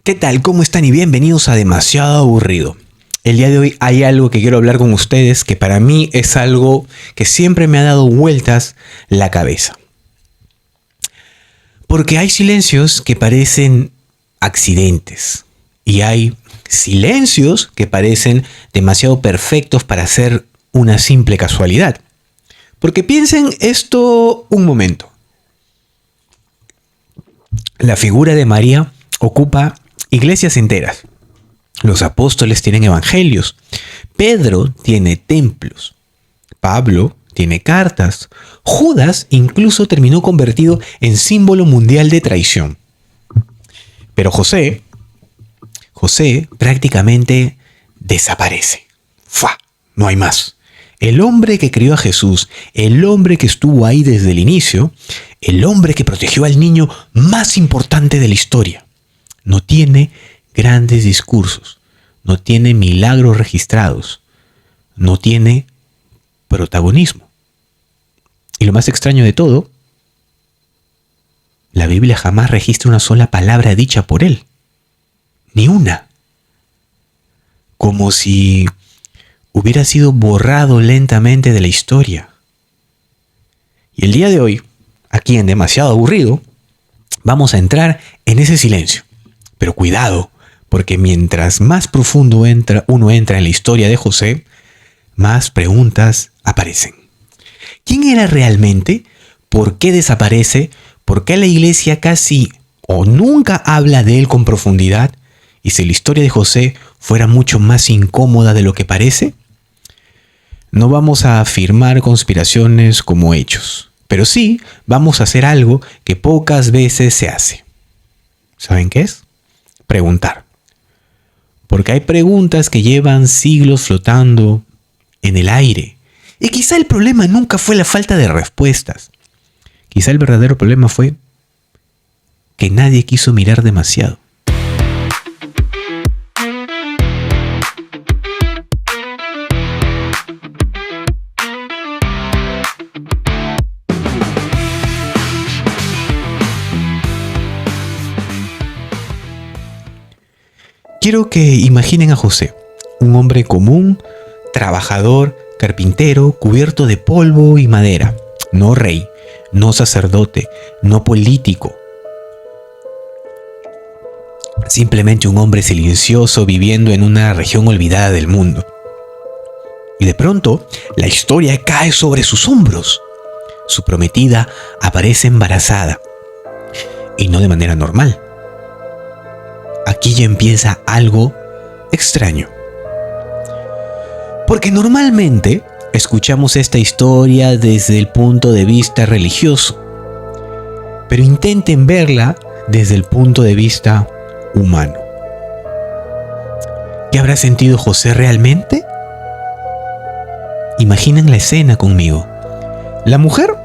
¿Qué tal? ¿Cómo están? Y bienvenidos a Demasiado Aburrido. El día de hoy hay algo que quiero hablar con ustedes que para mí es algo que siempre me ha dado vueltas la cabeza. Porque hay silencios que parecen accidentes y hay silencios que parecen demasiado perfectos para ser una simple casualidad. Porque piensen esto un momento. La figura de María ocupa iglesias enteras. Los apóstoles tienen evangelios. Pedro tiene templos. Pablo tiene cartas. Judas incluso terminó convertido en símbolo mundial de traición. Pero José prácticamente desaparece. ¡Fa! No hay más. El hombre que crió a Jesús, el hombre que estuvo ahí desde el inicio, el hombre que protegió al niño más importante de la historia, no tiene grandes discursos, no tiene milagros registrados, no tiene protagonismo. Y lo más extraño de todo, la Biblia jamás registra una sola palabra dicha por él. Ni una. Como si hubiera sido borrado lentamente de la historia. Y el día de hoy, aquí en Demasiado Aburrido, vamos a entrar en ese silencio. Pero cuidado, porque mientras más profundo uno entra en la historia de José, más preguntas aparecen. ¿Quién era realmente? ¿Por qué desaparece? ¿Por qué la iglesia casi o nunca habla de él con profundidad? ¿Y si la historia de José fuera mucho más incómoda de lo que parece? No vamos a afirmar conspiraciones como hechos, pero sí vamos a hacer algo que pocas veces se hace. ¿Saben qué es? Preguntar. Porque hay preguntas que llevan siglos flotando en el aire. Y quizá el problema nunca fue la falta de respuestas. Quizá el verdadero problema fue que nadie quiso mirar demasiado. Quiero que imaginen a José, un hombre común, trabajador, carpintero, cubierto de polvo y madera. No rey, no sacerdote, no político. Simplemente un hombre silencioso viviendo en una región olvidada del mundo. Y de pronto, la historia cae sobre sus hombros. Su prometida aparece embarazada. Y no de manera normal. Aquí ya empieza algo extraño. Porque normalmente escuchamos esta historia desde el punto de vista religioso. Pero intenten verla desde el punto de vista humano. ¿Qué habrá sentido José realmente? Imaginen la escena conmigo. La mujer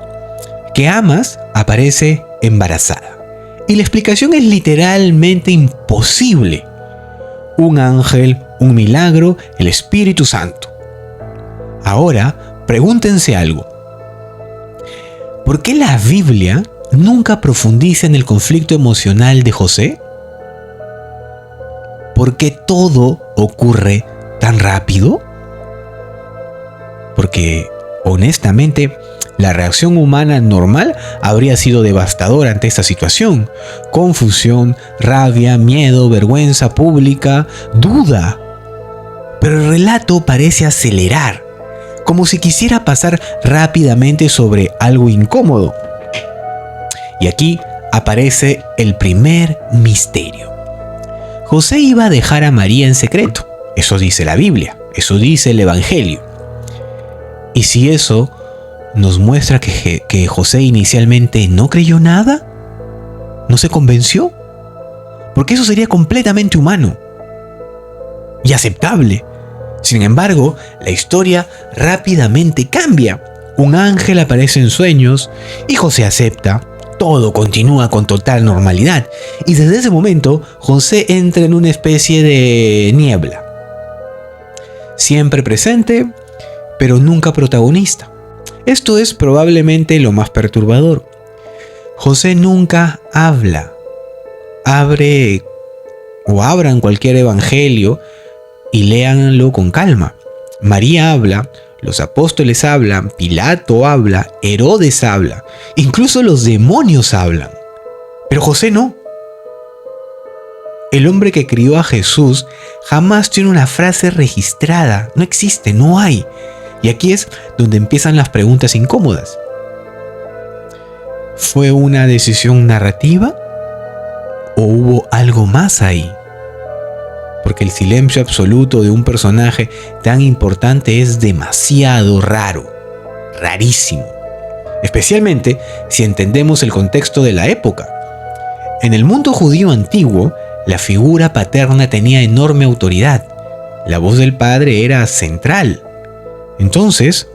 que amas aparece embarazada. Y la explicación es literalmente imposible. Un ángel, un milagro, el Espíritu Santo. Ahora, pregúntense algo. ¿Por qué la Biblia nunca profundiza en el conflicto emocional de José? ¿Por qué todo ocurre tan rápido? Porque, honestamente, la reacción humana normal habría sido devastadora ante esta situación. Confusión, rabia, miedo, vergüenza pública, duda. Pero el relato parece acelerar, como si quisiera pasar rápidamente sobre algo incómodo. Y aquí aparece el primer misterio. José iba a dejar a María en secreto. Eso dice la Biblia, eso dice el Evangelio. Y si eso nos muestra que José inicialmente no creyó nada, no se convenció, porque eso sería completamente humano y aceptable. Sin embargo, la historia rápidamente cambia. Un ángel aparece en sueños y José acepta. Todo continúa con total normalidad. Y desde ese momento, José entra en una especie de niebla. Siempre presente, pero nunca protagonista. Esto es probablemente lo más perturbador. José nunca habla. Abre o abran cualquier evangelio y léanlo con calma. María habla, los apóstoles hablan, Pilato habla, Herodes habla, incluso los demonios hablan. Pero José no. El hombre que crió a Jesús jamás tiene una frase registrada, no existe, no hay. Y aquí es donde empiezan las preguntas incómodas. ¿Fue una decisión narrativa o hubo algo más ahí? Porque el silencio absoluto de un personaje tan importante es demasiado raro, rarísimo. Especialmente si entendemos el contexto de la época. En el mundo judío antiguo, la figura paterna tenía enorme autoridad. La voz del padre era central. Entonces,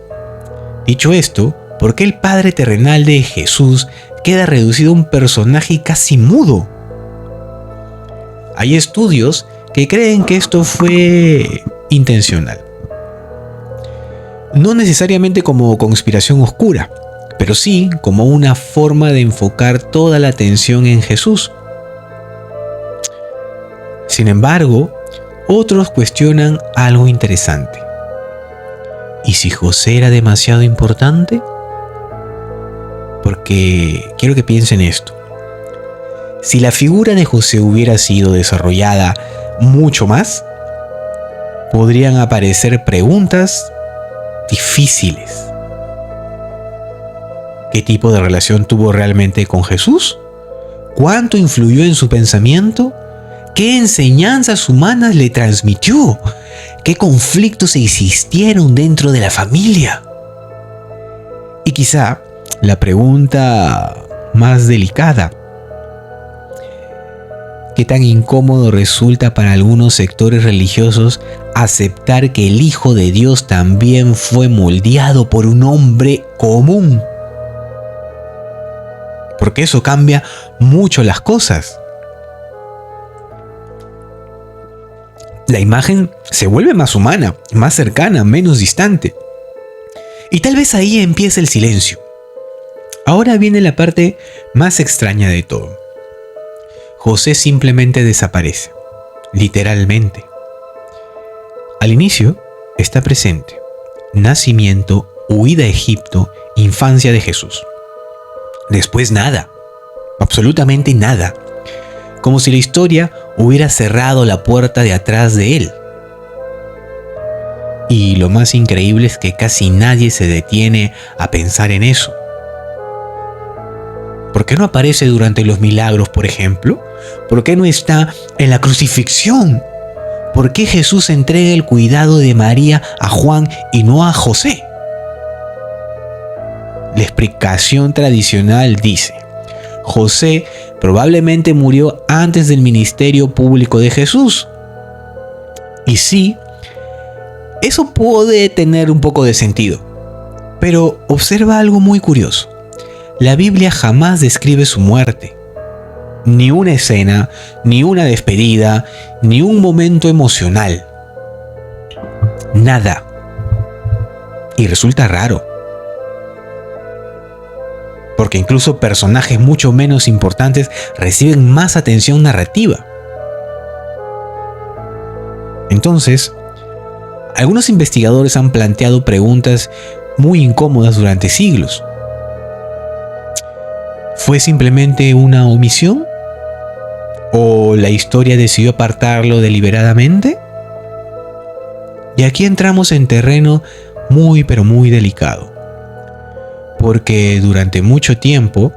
dicho esto, ¿por qué el padre terrenal de Jesús queda reducido a un personaje casi mudo? Hay estudios que creen que esto fue intencional. No necesariamente como conspiración oscura, pero sí como una forma de enfocar toda la atención en Jesús. Sin embargo, otros cuestionan algo interesante. ¿Y si José era demasiado importante? Porque quiero que piensen esto. Si la figura de José hubiera sido desarrollada mucho más, podrían aparecer preguntas difíciles. ¿Qué tipo de relación tuvo realmente con Jesús? ¿Cuánto influyó en su pensamiento? ¿Qué enseñanzas humanas le transmitió? ¿Qué conflictos existieron dentro de la familia? Y quizá la pregunta más delicada: ¿qué tan incómodo resulta para algunos sectores religiosos aceptar que el Hijo de Dios también fue moldeado por un hombre común? Porque eso cambia mucho las cosas. La imagen se vuelve más humana, más cercana, menos distante. Y tal vez ahí empieza el silencio. Ahora viene la parte más extraña de todo. José simplemente desaparece, literalmente. Al inicio está presente: nacimiento, huida a Egipto, infancia de Jesús. Después nada, absolutamente nada. Como si la historia hubiera cerrado la puerta de atrás de él. Y lo más increíble es que casi nadie se detiene a pensar en eso. ¿Por qué no aparece durante los milagros, por ejemplo? ¿Por qué no está en la crucifixión? ¿Por qué Jesús entrega el cuidado de María a Juan y no a José? La explicación tradicional dice: José probablemente murió antes del ministerio público de Jesús. Y sí, eso puede tener un poco de sentido. Pero observa algo muy curioso. La Biblia jamás describe su muerte. Ni una escena, ni una despedida, ni un momento emocional. Nada. Y resulta raro. Porque incluso personajes mucho menos importantes reciben más atención narrativa. Entonces, algunos investigadores han planteado preguntas muy incómodas durante siglos. ¿Fue simplemente una omisión? ¿O la historia decidió apartarlo deliberadamente? Y aquí entramos en terreno muy pero muy delicado. Porque durante mucho tiempo,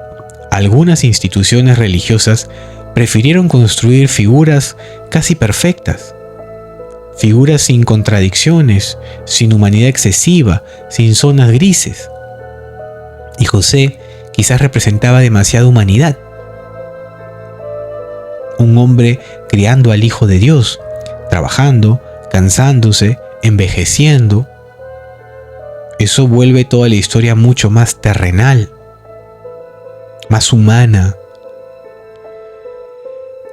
algunas instituciones religiosas prefirieron construir figuras casi perfectas. Figuras sin contradicciones, sin humanidad excesiva, sin zonas grises. Y José quizás representaba demasiada humanidad. Un hombre criando al Hijo de Dios, trabajando, cansándose, envejeciendo. Eso vuelve toda la historia mucho más terrenal, más humana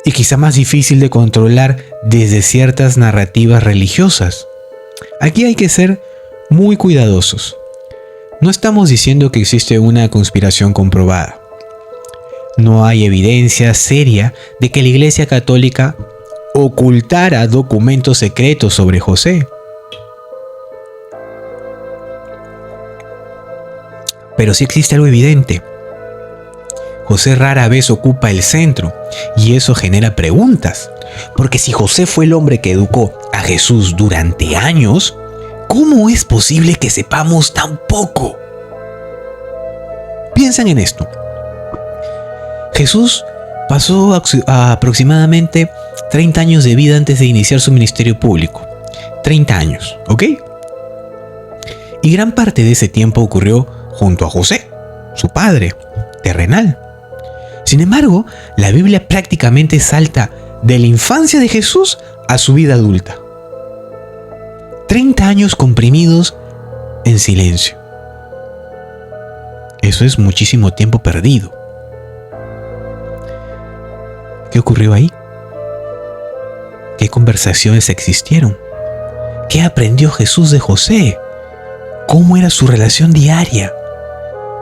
y quizá más difícil de controlar desde ciertas narrativas religiosas. Aquí hay que ser muy cuidadosos. No estamos diciendo que existe una conspiración comprobada. No hay evidencia seria de que la Iglesia Católica ocultara documentos secretos sobre José. Pero sí existe algo evidente. José rara vez ocupa el centro y eso genera preguntas. Porque si José fue el hombre que educó a Jesús durante años, ¿cómo es posible que sepamos tan poco? Piensen en esto. Jesús pasó aproximadamente 30 años de vida antes de iniciar su ministerio público. 30 años, ¿ok? Y gran parte de ese tiempo ocurrió junto a José, su padre terrenal. Sin embargo, la Biblia prácticamente salta de la infancia de Jesús a su vida adulta. 30 años comprimidos en silencio. Eso es muchísimo tiempo perdido. ¿Qué ocurrió ahí? ¿Qué conversaciones existieron? ¿Qué aprendió Jesús de José? ¿Cómo era su relación diaria?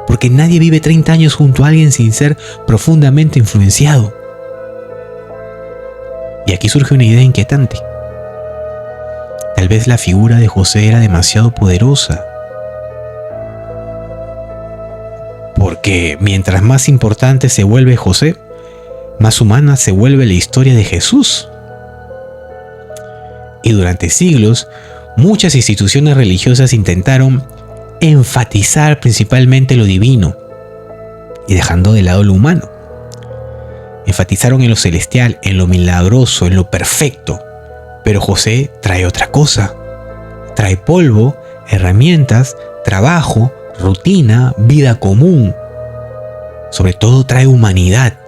Porque nadie vive 30 años junto a alguien sin ser profundamente influenciado. Y aquí surge una idea inquietante. Tal vez la figura de José era demasiado poderosa. Porque mientras más importante se vuelve José, más humana se vuelve la historia de Jesús. Y durante siglos, muchas instituciones religiosas intentaron enfatizar principalmente lo divino y dejando de lado lo humano. Enfatizaron en lo celestial, en lo milagroso, en lo perfecto. Pero José trae otra cosa. Trae polvo, herramientas, trabajo, rutina, vida común. Sobre todo trae humanidad.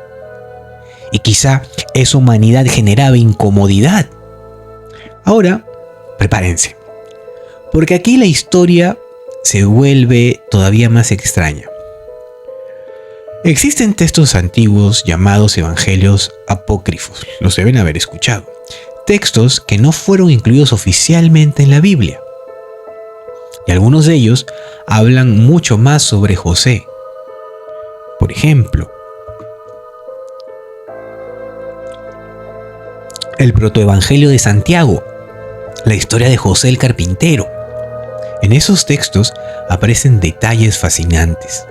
Y quizá esa humanidad generaba incomodidad. Ahora, prepárense. Porque aquí la historia se vuelve todavía más extraña. Existen textos antiguos llamados evangelios apócrifos, los deben haber escuchado. Textos que no fueron incluidos oficialmente en la Biblia. Y algunos de ellos hablan mucho más sobre José. Por ejemplo, el protoevangelio de Santiago, la historia de José el carpintero. En esos textos aparecen detalles fascinantes.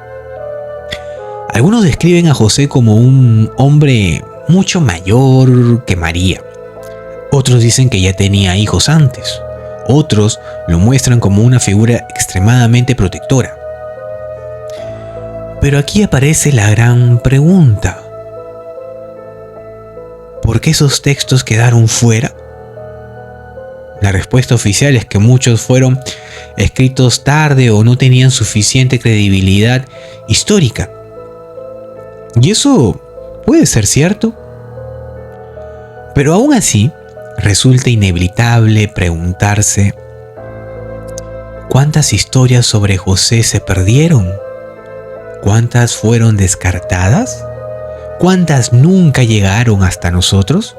Algunos describen a José como un hombre mucho mayor que María. Otros dicen que ya tenía hijos antes. Otros lo muestran como una figura extremadamente protectora. Pero aquí aparece la gran pregunta. ¿Por qué esos textos quedaron fuera? La respuesta oficial es que muchos fueron escritos tarde o no tenían suficiente credibilidad histórica. Y eso puede ser cierto. Pero aún así, resulta inevitable preguntarse: ¿cuántas historias sobre José se perdieron? ¿Cuántas fueron descartadas? ¿Cuántas nunca llegaron hasta nosotros?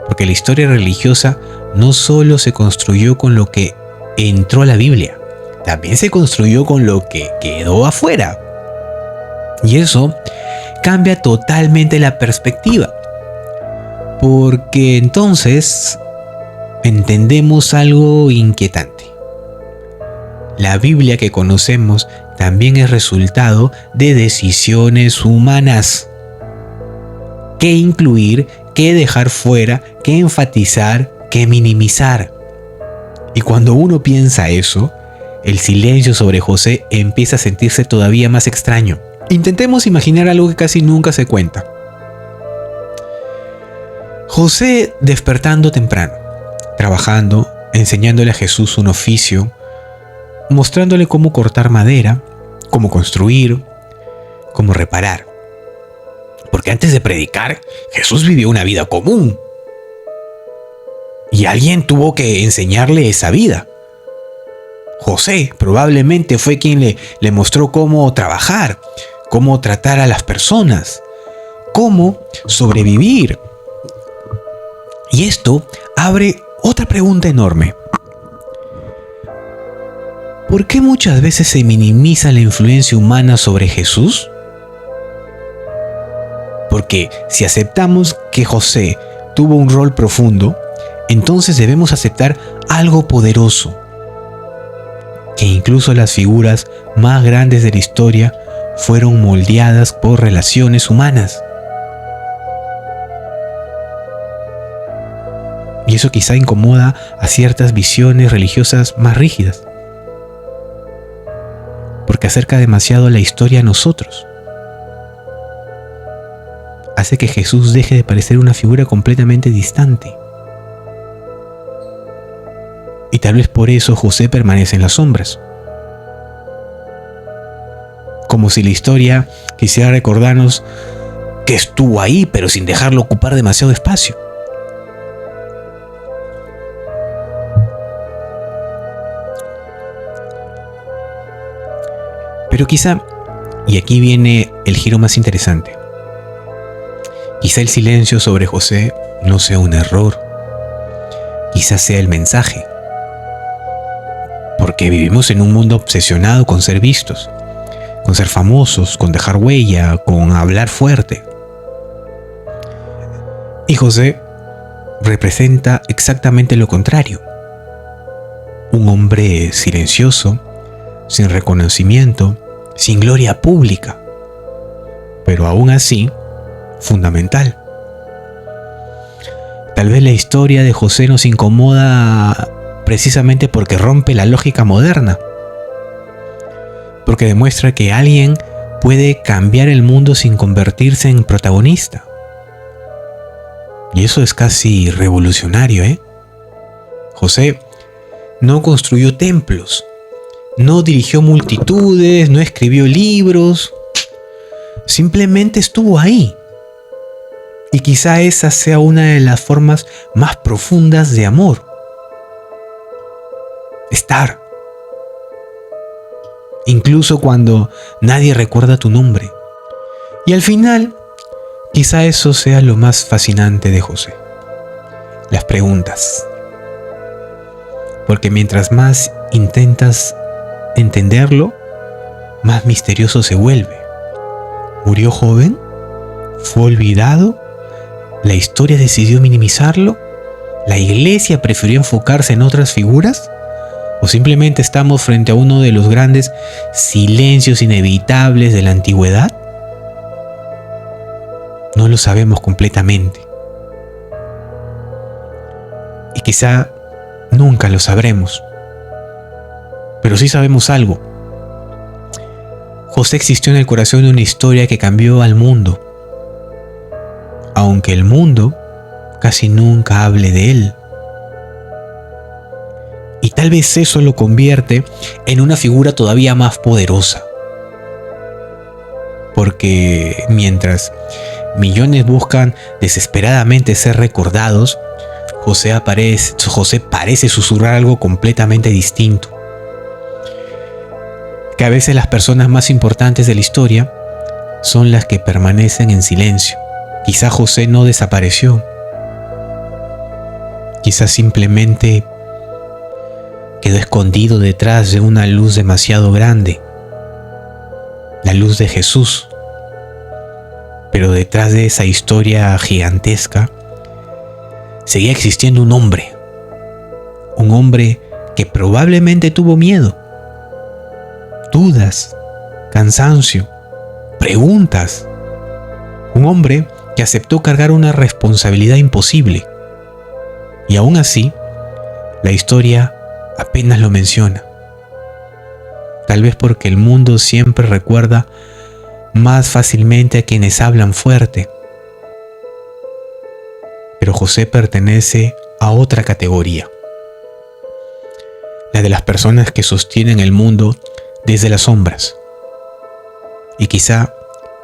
Porque la historia religiosa no solo se construyó con lo que entró a la Biblia, también se construyó con lo que quedó afuera. Y eso cambia totalmente la perspectiva. Porque entonces entendemos algo inquietante. La Biblia que conocemos también es resultado de decisiones humanas. ¿Qué incluir? ¿Qué dejar fuera? ¿Qué enfatizar? ¿Qué minimizar? Y cuando uno piensa eso, el silencio sobre José empieza a sentirse todavía más extraño. Intentemos imaginar algo que casi nunca se cuenta. José despertando temprano, trabajando, enseñándole a Jesús un oficio, mostrándole cómo cortar madera, cómo construir, cómo reparar. Porque antes de predicar, Jesús vivió una vida común. Y alguien tuvo que enseñarle esa vida. José probablemente fue quien le mostró cómo trabajar, cómo tratar a las personas, cómo sobrevivir. Y esto abre otra pregunta enorme. ¿Por qué muchas veces se minimiza la influencia humana sobre Jesús? Porque si aceptamos que José tuvo un rol profundo, entonces debemos aceptar algo poderoso, que incluso las figuras más grandes de la historia fueron moldeadas por relaciones humanas. Y eso quizá incomoda a ciertas visiones religiosas más rígidas, porque acerca demasiado la historia a nosotros. Hace que Jesús deje de parecer una figura completamente distante. Y tal vez por eso José permanece en las sombras. Como si la historia quisiera recordarnos que estuvo ahí, pero sin dejarlo ocupar demasiado espacio. Pero quizá, y aquí viene el giro más interesante, quizá el silencio sobre José no sea un error, quizá sea el mensaje. Porque vivimos en un mundo obsesionado con ser vistos, con ser famosos, con dejar huella, con hablar fuerte. Y José representa exactamente lo contrario. Un hombre silencioso, sin reconocimiento, sin gloria pública, pero aún así fundamental. Tal vez la historia de José nos incomoda precisamente porque rompe la lógica moderna, porque demuestra que alguien puede cambiar el mundo sin convertirse en protagonista. Y eso es casi revolucionario, ¿eh? José no construyó templos, no dirigió multitudes, no escribió libros, simplemente estuvo ahí. Y quizá esa sea una de las formas más profundas de amor. Estar. Incluso cuando nadie recuerda tu nombre. Y al final, quizá eso sea lo más fascinante de José. Las preguntas. Porque mientras más intentas entenderlo, más misterioso se vuelve. ¿Murió joven? ¿Fue olvidado? ¿La historia decidió minimizarlo? ¿La iglesia prefirió enfocarse en otras figuras? ¿O simplemente estamos frente a uno de los grandes silencios inevitables de la antigüedad? No lo sabemos completamente. Y quizá nunca lo sabremos. Pero sí sabemos algo. José existió en el corazón de una historia que cambió al mundo, aunque el mundo casi nunca hable de él. Y tal vez eso lo convierte en una figura todavía más poderosa. Porque mientras millones buscan desesperadamente ser recordados, José parece susurrar algo completamente distinto. Que a veces las personas más importantes de la historia son las que permanecen en silencio. Quizá José no desapareció. Quizá simplemente quedó escondido detrás de una luz demasiado grande. La luz de Jesús. Pero detrás de esa historia gigantesca seguía existiendo un hombre. Un hombre que probablemente tuvo miedo, dudas, cansancio, preguntas. Un hombre que aceptó cargar una responsabilidad imposible. Y aún así, la historia apenas lo menciona. Tal vez porque el mundo siempre recuerda más fácilmente a quienes hablan fuerte. Pero José pertenece a otra categoría. La de las personas que sostienen el mundo desde las sombras. Y quizá,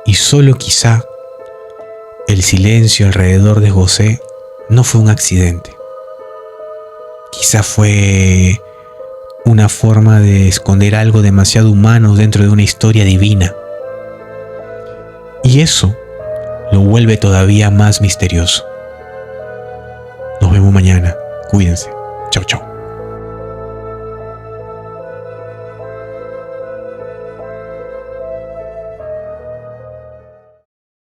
y solo quizá, el silencio alrededor de José no fue un accidente. Quizá fue una forma de esconder algo demasiado humano dentro de una historia divina. Y eso lo vuelve todavía más misterioso. Nos vemos mañana. Cuídense. Chau, chau.